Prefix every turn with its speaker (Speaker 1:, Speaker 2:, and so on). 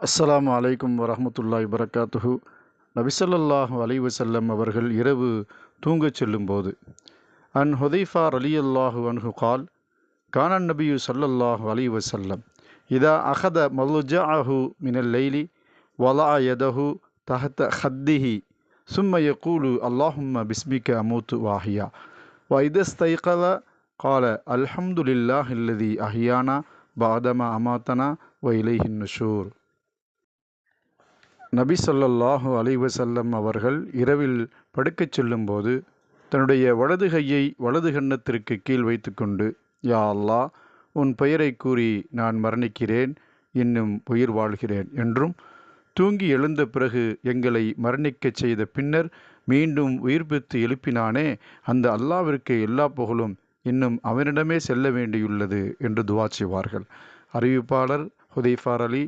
Speaker 1: அஸ்ஸலாமு அலைக்கும் வரஹ்மத்துல்லாஹி வரகாத்துஹு. நபி ஸல்லல்லாஹு அலைஹி வஸல்லம் அவர்கள் இரவு தூங்கச் செல்லும்போது ஹுதைஃபா ரலியல்லாஹு அன்ஹு கால் கான நபியு ஸல்லல்லாஹு அலைஹி வஸல்லம் இதா அஹத மல்ஜஅஹு மினல் லைலி வலஅ யதஹு தஹத ஹத்திஹி சும்ம யகூலு அல்லாஹும்ம பிஸ்மிக அமூத்து வாஹியா வ இதஸ்தைகத கால அல்ஹம்துலில்லாஹில்லதி அஹ்யானா பஅதமா அமாத்தனா வ இலைஹின் நுஷூர். நபி ஸல்லல்லாஹு அலைஹி வஸல்லம் அவர்கள் இரவில் படுக்கச் செல்லும்போது தன்னுடைய வலது கையை வலது கன்னத்திற்கு கீழ் வைத்துக்கொண்டு, யா அல்லாஹ், உன் பெயரை கூறி நான் மரணிக்கிறேன், இன்னும் உயிர் வாழ்கிறேன் என்றும், தூங்கி எழுந்த பிறகு எங்களை மரணிக்கச் செய்த பின்னர் மீண்டும் உயிர்ப்பித்து எழுப்பினானே அந்த அல்லாவிற்கு எல்லா புகழும், இன்னும் அவனிடமே செல்ல வேண்டியுள்ளது என்று துவா செய்வார்கள். அறிவிப்பாளர் ஹுதைஃபா அலி